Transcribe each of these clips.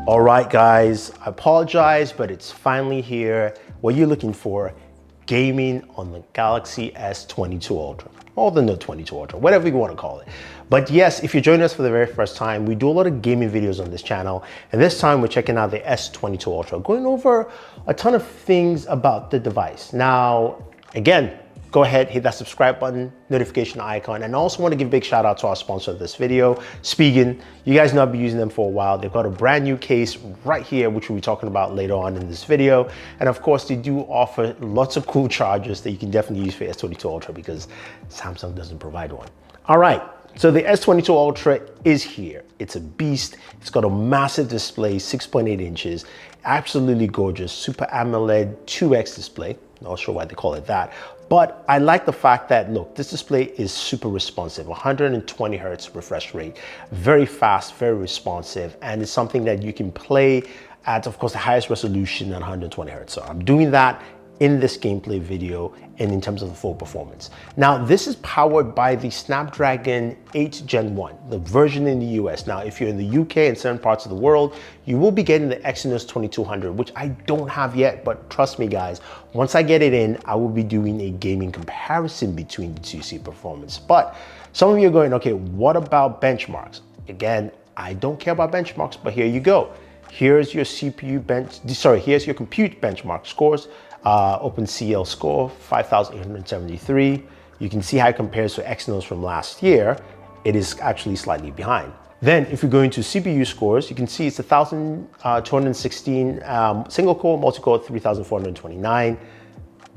All right, guys, I apologize, but it's finally here. What you're looking for, gaming on the Galaxy S22 Ultra, or the Note 22 Ultra, whatever you want to call it. But yes, if you're joining us for the very first time, we do a lot of gaming videos on this channel. And this time we're checking out the S22 Ultra, going over a ton of things about the device. Now, again, go ahead, hit that subscribe button, notification icon, and I also want to give a big shout out to our sponsor of this video, Spigen. You guys know I've been using them for a while. They've got a brand new case right here, which we'll be talking about later on in this video. And of course, they do offer lots of cool chargers that you can definitely use for S22 Ultra because Samsung doesn't provide one. All right, so the S22 Ultra is here. It's a beast. It's got a massive display, 6.8 inches, absolutely gorgeous, Super AMOLED 2X display. Not sure why they call it that. But I like the fact that, look, this display is super responsive, 120 Hertz refresh rate, very fast, very responsive, and it's something that you can play at, of course, the highest resolution at 120 Hertz. So I'm doing that in this gameplay video and in terms of the full performance. Now, this is powered by the Snapdragon 8 Gen 1, the version in the US. Now, if you're in the UK and certain parts of the world, you will be getting the Exynos 2200, which I don't have yet, but trust me guys, once I get it in, I will be doing a gaming comparison between the two, see performance. But some of you are going, okay, what about benchmarks? Again, I don't care about benchmarks, but here you go. Here's your here's your compute benchmark scores. OpenCL score, 5,873. You can see how it compares to Exynos from last year. It is actually slightly behind. Then if we go into CPU scores, you can see it's 1,216 single core, multi-core 3,429.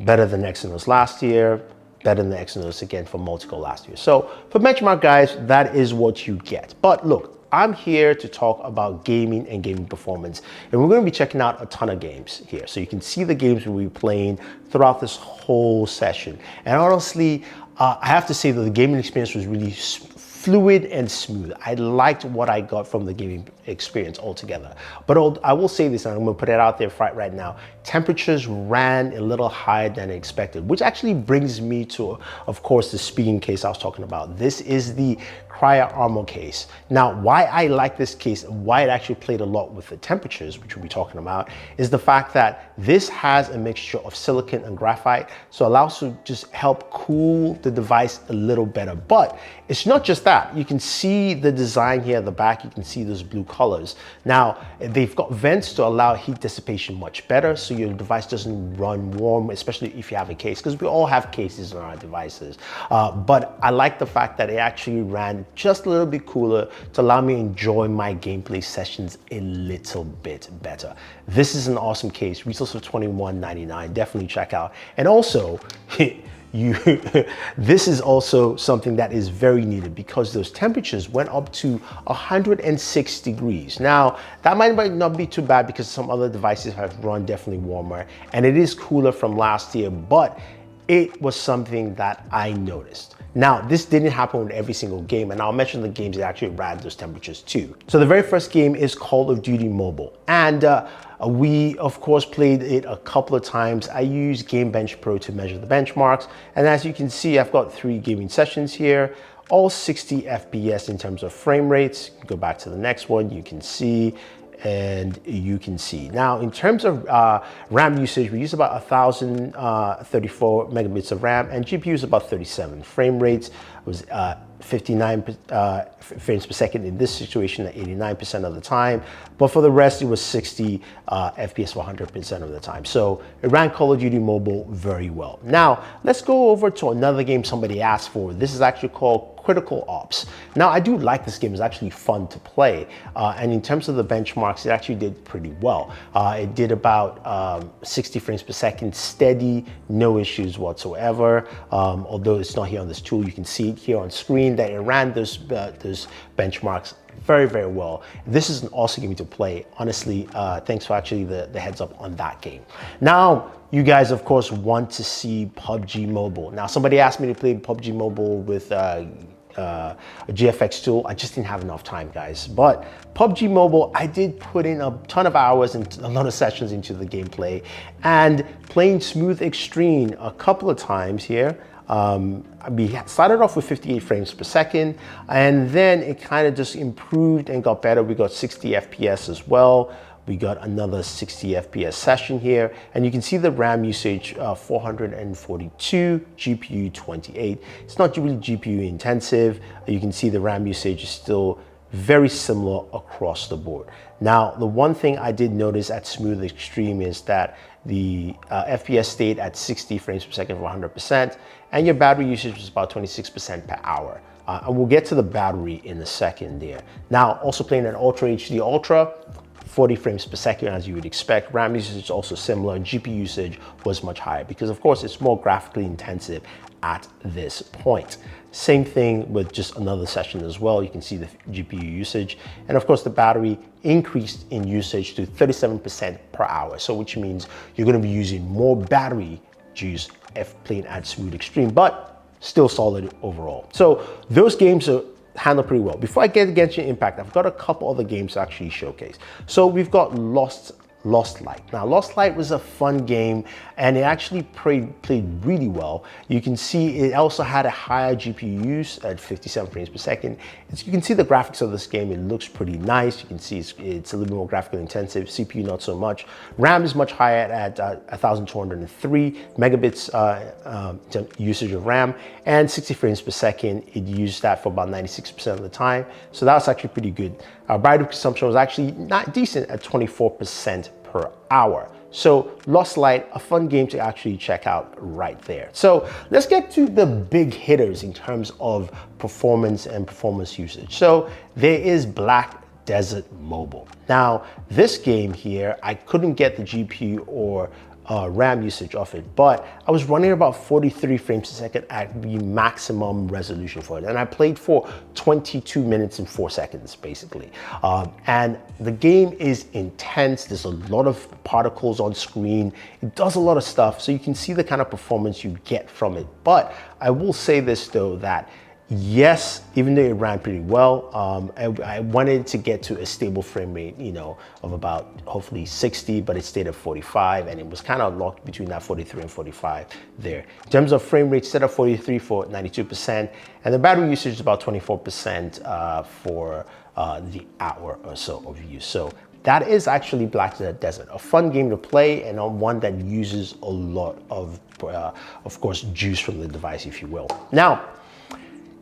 Better than Exynos last year, better than Exynos again for multi-core last year. So for benchmark guys, that is what you get. But look, I'm here to talk about gaming and gaming performance, and we're going to be checking out a ton of games here. So you can see the games we'll be playing throughout this whole session. And honestly, I have to say that the gaming experience was really fluid and smooth. I liked what I got from the gaming experience altogether. But I will say this, and I'm gonna put it out there right now, temperatures ran a little higher than expected, which actually brings me to, of course, the Spigen case I was talking about. This is the Cryo Armor case. Now, why I like this case and why it actually played a lot with the temperatures, which we'll be talking about, is the fact that this has a mixture of silicon and graphite, so it allows to just help cool the device a little better. But it's not just that. You can see the design here at the back. You can see those blue colors. Now, they've got vents to allow heat dissipation much better, so your device doesn't run warm, especially if you have a case, because we all have cases on our devices. But I like the fact that it actually ran just a little bit cooler to allow me to enjoy my gameplay sessions a little bit better. This is an awesome case. Retails for $21.99. Definitely check out. And also, this is also something that is very needed because those temperatures went up to 106 degrees. Now, that might not be too bad because some other devices have run definitely warmer, and it is cooler from last year, but it was something that I noticed. Now, this didn't happen with every single game, and I'll mention the games that actually ran those temperatures too. So the very first game is Call of Duty Mobile, and we, of course, played it a couple of times. I use Gamebench Pro to measure the benchmarks, and as you can see, I've got 3 gaming sessions here, all 60 FPS in terms of frame rates. Go back to the next one, you can see. And you can see now in terms of RAM usage, we use about 1,034 megabits of RAM, and GPU is about 37. Frame rates was 59 frames per second in this situation at 89% of the time, but for the rest it was 60 FPS for 100% of the time. So it ran Call of Duty Mobile very well. Now let's go over to another game somebody asked for. This is actually called Critical Ops. Now I do like this game. It's actually fun to play, and in terms of the benchmarks, it actually did pretty well. It did about 60 frames per second steady, no issues whatsoever. Although it's not here on this tool, you can see it here on screen that it ran those benchmarks very, very well. This is an awesome game to play. Honestly, thanks for actually the heads up on that game. Now, you guys, of course, want to see PUBG Mobile. Now, somebody asked me to play PUBG Mobile with a GFX tool. I just didn't have enough time, guys. But PUBG Mobile, I did put in a ton of hours and a lot of sessions into the gameplay, and playing Smooth Extreme a couple of times here. We started off with 58 frames per second, and then it kind of just improved and got better. We got 60 FPS as well. We got another 60 FPS session here, and you can see the RAM usage, 442, GPU 28. It's not really GPU intensive. You can see the RAM usage is still very similar across the board. Now, the one thing I did notice at Smooth Extreme is that the FPS stayed at 60 frames per second for 100%, and your battery usage was about 26% per hour. And we'll get to the battery in a second there. Now, also playing at Ultra HD Ultra, 40 frames per second as you would expect. RAM usage is also similar. GPU usage was much higher because of course it's more graphically intensive at this point. Same thing with just another session as well. You can see the GPU usage. And of course the battery increased in usage to 37% per hour. So which means you're gonna be using more battery juice if playing at Smooth Extreme, but still solid overall. So those games are handled pretty well. Before I get to Genshin Impact, I've got a couple other games to actually showcase. So we've got Lost Light. Now, Lost Light was a fun game and it actually played really well. You can see it also had a higher GPU use at 57 frames per second. You can see the graphics of this game. It looks pretty nice. You can see it's a little bit more graphically intensive. CPU not so much. RAM is much higher at 1,203 megabits usage of RAM, and 60 frames per second. It used that for about 96% of the time. So that was actually pretty good. Battery consumption was actually not decent at 24% per hour. So Lost Light, a fun game to actually check out right there. So let's get to the big hitters in terms of performance and performance usage. So there is Black Desert Mobile. Now, this game here, I couldn't get the GPU or RAM usage of it, but I was running about 43 frames per second at the maximum resolution for it. And I played for 22 minutes and 4 seconds, basically. And the game is intense. There's a lot of particles on screen. It does a lot of stuff, so you can see the kind of performance you get from it. But I will say this though, that yes, even though it ran pretty well, I wanted to get to a stable frame rate, you know, of about hopefully 60, but it stayed at 45, and it was kind of locked between that 43 and 45 there. In terms of frame rate, set at 43 for 92%, and the battery usage is about 24% for the hour or so of use. So that is actually Black Desert, a fun game to play and one that uses a lot of course, juice from the device, if you will. Now,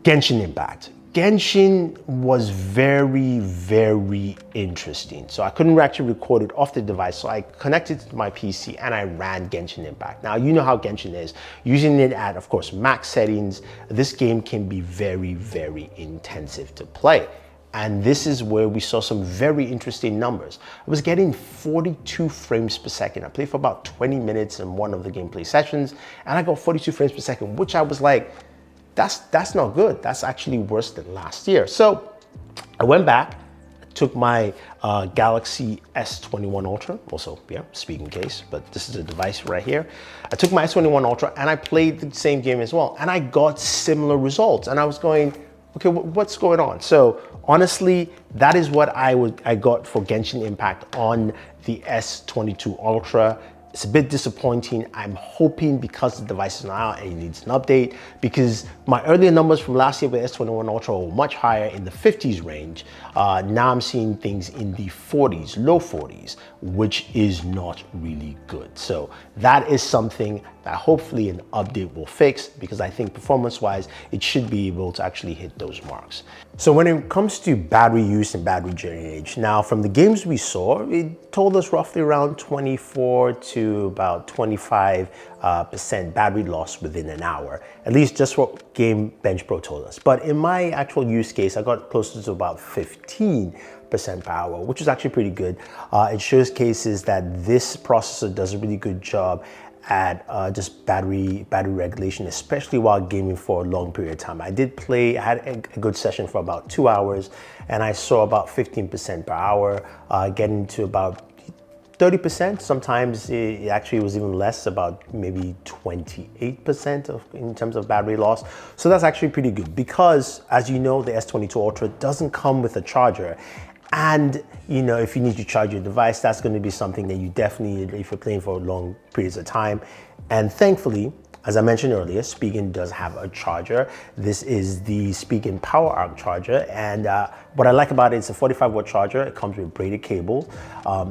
Genshin Impact. Genshin was very, very interesting. So I couldn't actually record it off the device. So I connected it to my PC and I ran Genshin Impact. Now, you know how Genshin is. Using it at, of course, max settings, this game can be very, very intensive to play. And this is where we saw some very interesting numbers. I was getting 42 frames per second. I played for about 20 minutes in one of the gameplay sessions, and I got 42 frames per second, which I was like, that's not good. That's actually worse than last year. So I went back, took my Galaxy S21 Ultra, also, yeah, speaking case, but this is a device right here. I took my S21 Ultra and I played the same game as well. And I got similar results. And I was going, okay, what's going on? So honestly, that is what I got for Genshin Impact on the S22 Ultra. It's a bit disappointing. I'm hoping because the device is not out and it needs an update, because my earlier numbers from last year with S21 Ultra were much higher in the 50s range. Now I'm seeing things in the 40s, low 40s, which is not really good. So that is something that hopefully an update will fix, because I think performance-wise, it should be able to actually hit those marks. So when it comes to battery use and battery drainage, now from the games we saw, it told us roughly around 24 to about 25% battery loss within an hour, at least just what Game Bench Pro told us. But in my actual use case, I got closer to about 15% per hour, which is actually pretty good. It shows cases that this processor does a really good job at just battery regulation, especially while gaming for a long period of time. I had a good session for about 2 hours, and I saw about 15% per hour, getting to about 30%. Sometimes it actually was even less, about maybe 28% in terms of battery loss. So that's actually pretty good, because as you know, the S22 Ultra doesn't come with a charger. And you know, if you need to charge your device, that's going to be something that you definitely need if you're playing for long periods of time. And thankfully, As I mentioned earlier, Spigen does have a charger. This is the Spigen Power Arc charger, and what I like about it, it's a 45-watt charger. It comes with braided cable,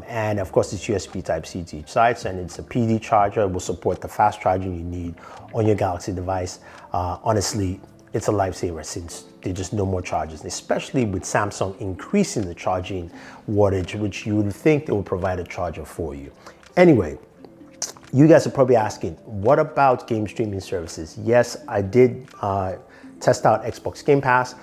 and of course it's USB Type-C to each side, and it's a PD charger. It will support the fast charging you need on your Galaxy device. Honestly, it's a lifesaver since there's just no more chargers, especially with Samsung increasing the charging wattage, which you would think they will provide a charger for you. Anyway, you guys are probably asking, what about game streaming services? Yes, I did test out Xbox Game Pass,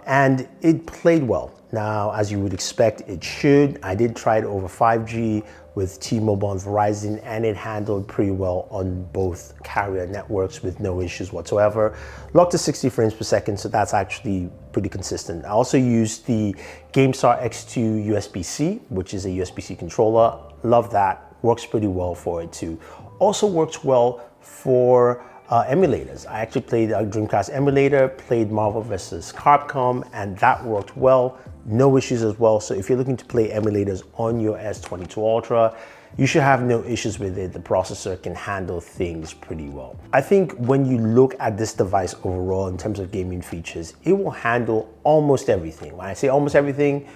and it played well. Now, as you would expect, it should. I did try it over 5G with T-Mobile and Verizon, and it handled pretty well on both carrier networks with no issues whatsoever. Locked to 60 frames per second, so that's actually pretty consistent. I also used the GameStar X2 USB-C, which is a USB-C controller. Love that, works pretty well for it too. Also works well for emulators. I actually played a Dreamcast emulator, played Marvel vs. Capcom, and that worked well. No issues as well. So if you're looking to play emulators on your S22 Ultra, you should have no issues with it. The processor can handle things pretty well. I think when you look at this device overall in terms of gaming features, it will handle almost everything. When I say almost everything,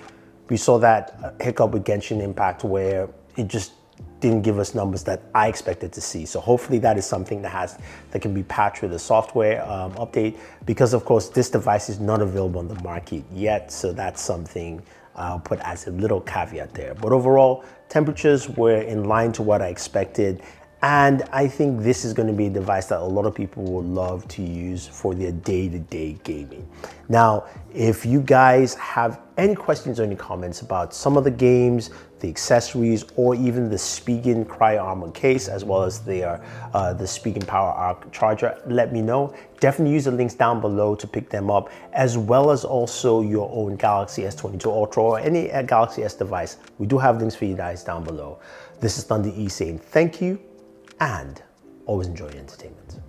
we saw that hiccup with Genshin Impact where it just didn't give us numbers that I expected to see. So hopefully that is something that can be patched with a software update, because of course this device is not available on the market yet. So that's something I'll put as a little caveat there. But overall, temperatures were in line to what I expected. And I think this is going to be a device that a lot of people will love to use for their day-to-day gaming. Now, if you guys have any questions or any comments about some of the games, the accessories, or even the Spigen Cryo Armor case, as well as the Spigen Power Arc charger, let me know. Definitely use the links down below to pick them up, as well as also your own Galaxy S22 Ultra or any Galaxy S device. We do have links for you guys down below. This is Thunder E saying thank you, and always enjoy your entertainment.